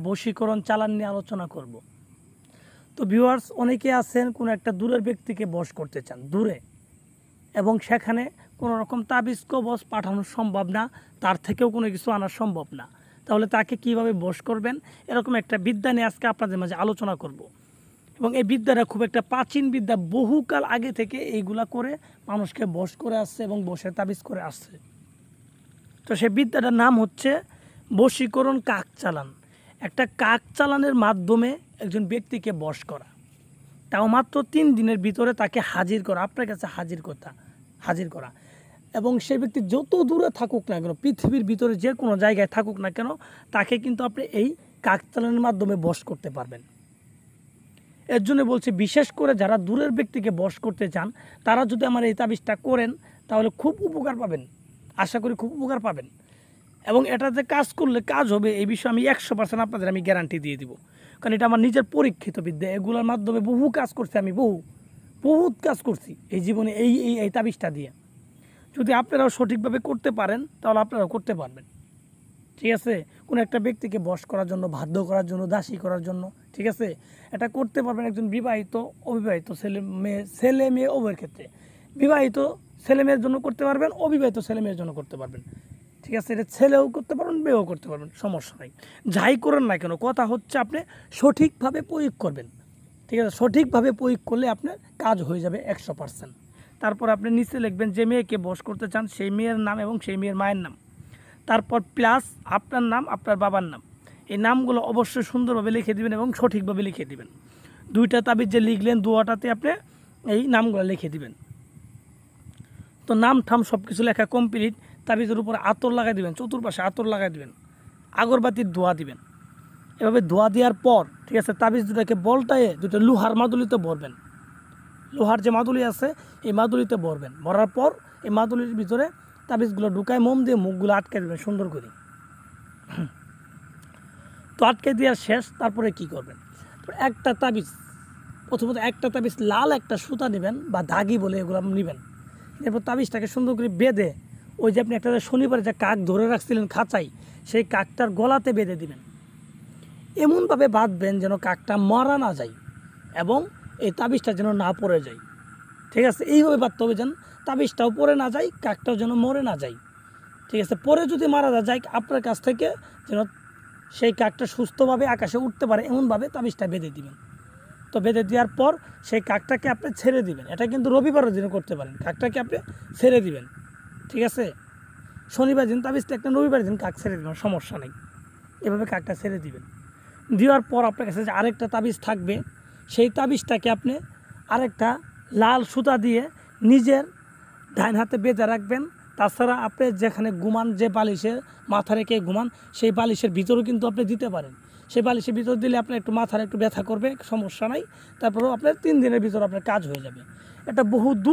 বশীকরণ চালান নিয়ে আলোচনা করব। তো ভিউয়ার্স, অনেকে আছেন কোনো একটা দূরের ব্যক্তিকে বশ করতে চান দূরে, এবং সেখানে কোনো রকম তাবিজ কবজ পাঠানো সম্ভব না, তার থেকেও কোনো কিছু আনা সম্ভব না। তাহলে তাকে কিভাবে বশ করবেন, এরকম একটা বিদ্যা নিয়ে আজকে আপনাদের মাঝে আলোচনা করব। এবং এই বিদ্যাটা খুব একটা প্রাচীন বিদ্যা, বহুকাল আগে থেকে এইগুলা করে মানুষকে বশ করে আসছে এবং বশে তাবিজ করে আসছে। তো সেই বিদ্যাটার নাম হচ্ছে বশীকরণ কাক চালান। একটা কাক চালানের মাধ্যমে একজন ব্যক্তিকে বশ করা, তাও মাত্র 3 দিনের ভিতরে তাকে হাজির করা, আপনার কাছে হাজির করা। এবং সেই ব্যক্তি যত দূরে থাকুক না কেন, পৃথিবীর ভিতরে যে কোনো জায়গায় থাকুক না কেন, তাকে কিন্তু আপনি এই কাক চালানের মাধ্যমে বশ করতে পারবেন। এর জন্য বলছি, বিশেষ করে যারা দূরের ব্যক্তিকে বশ করতে চান, তারা যদি আমার এই তাবিজটা করেন তাহলে খুব উপকার পাবেন, আশা করি খুব উপকার পাবেন। এবং এটাতে কাজ করলে কাজ হবে, এই বিষয়ে আমি 100% আপনাদের আমি গ্যারান্টি দিয়ে দিব। কারণ এটা আমার নিজের পরীক্ষিত বিদ্যা, এগুলোর মাধ্যমে বহু কাজ করছি আমি, বহুত কাজ করছি এই জীবনে এই তাবিজটা দিয়ে। যদি আপনারাও সঠিকভাবে করতে পারেন তাহলে আপনারাও করতে পারবেন। ঠিক আছে, কোনো একটা ব্যক্তিকে বশ করার জন্য, বাধ্য করার জন্য, দাসী করার জন্য, ঠিক আছে, এটা করতে পারবেন একজন বিবাহিত, অবিবাহিত ছেলে মেয়ে উভয়ের ক্ষেত্রে। বিবাহিত ছেলে মেয়ের জন্য করতে পারবেন, অবিবাহিত ছেলে মেয়ের জন্য করতে পারবেন। ঠিক আছে, এটা ছেলেও করতে পারবেন, মেয়েও করতে পারবেন, সমস্যা নাই। যাই করেন না কেন, কথা হচ্ছে আপনি সঠিকভাবে প্রয়োগ করবেন। ঠিক আছে, সঠিকভাবে প্রয়োগ করলে আপনার কাজ হয়ে যাবে 100%। তারপর আপনি নিচে লিখবেন যে মেয়েকে বশ করতে চান সেই মেয়ের নাম এবং সেই মেয়ের মায়ের নাম, তারপর প্লাস আপনার নাম, আপনার বাবার নাম। এই নামগুলো অবশ্যই সুন্দরভাবে লিখে দিবেন এবং সঠিকভাবে লিখে দিবেন। 2টা তাবিজ যে লিখলেন, 2টাতে আপনি এই নামগুলো লিখে দিবেন। তো নাম ঠাম সব কিছু লেখা কমপ্লিট। তাবিজের উপরে আতর লাগাই দিবেন, চতুর্পাশে আতর লাগাই দিবেন, আগরবাতির ধোয়া দিবেন। এভাবে ধোয়া দেওয়ার পর, ঠিক আছে, তাবিজ দুটাকে বলটায় 2টা লোহার মাদুলিতে ভরবেন। লোহার যে মাদুলি আছে এই মাদুলিতে ভরবেন। ভরার পর এই মাদুলির ভিতরে তাবিজগুলো ঢুকায় মোম দিয়ে মুখগুলো আটকে দেবেন সুন্দর করে। তো আটকে দেওয়ার শেষ, তারপরে কি করবেন, একটা তাবিজ, প্রথমত একটা তাবিজ লাল একটা সুতা নেবেন বা দাগি বলে এগুলো নেবেন। এরপর তাবিজটাকে সুন্দর করে বেঁধে, ওই যে আপনি একটা শনিবার যে কাক ধরে রাখছিলেন খাঁচাই, সেই কাকটার গলাতে বেঁধে দিবেন। এমনভাবে বাঁধবেন যেন কাকটা মারা না যায় এবং এই তাবিজটা যেন না পড়ে যায়। ঠিক আছে, এইভাবে বাঁধতে হবে যেন তাবিজটাও পড়ে না যায়, কাকটাও যেন মরে না যায়। ঠিক আছে, পরে যদি মারা যায় আপনার কাছ থেকে যেন সেই কাকটা সুস্থভাবে আকাশে উঠতে পারে, এমনভাবে তাবিজটা বেঁধে দিবেন। তো বেঁধে দেওয়ার পর সেই কাকটাকে আপনি ছেড়ে দিবেন। এটা কিন্তু রবিবারের দিনে করতে পারেন, কাকটাকে আপনি ছেড়ে দিবেন। ঠিক আছে, শনিবার দিন তাবিজটা একটা, রবিবার দিন কাক ছেড়ে দিবেন, সমস্যা নেই। এভাবে কাকটা ছেড়ে দিবেন। দেওয়ার পর আপনার কাছে যে আরেকটা তাবিজ থাকবে, সেই তাবিজটাকে আপনি আরেকটা লাল সুতা দিয়ে নিজের ডান হাতে বেঁধে রাখবেন। তাছাড়া আপনি যেখানে ঘুমান, যে বালিশে মাথা রেখে ঘুমান, সেই বালিশের ভিতরেও কিন্তু আপনি দিতে পারেন। সেই বালিশের ভিতর দিলে আপনার একটু মাথার একটু ব্যথা করবে, সমস্যা নাই। তারপরেও আপনার 3 দিনের ভিতর আপনার কাজ হয়ে যাবে। এটা বহু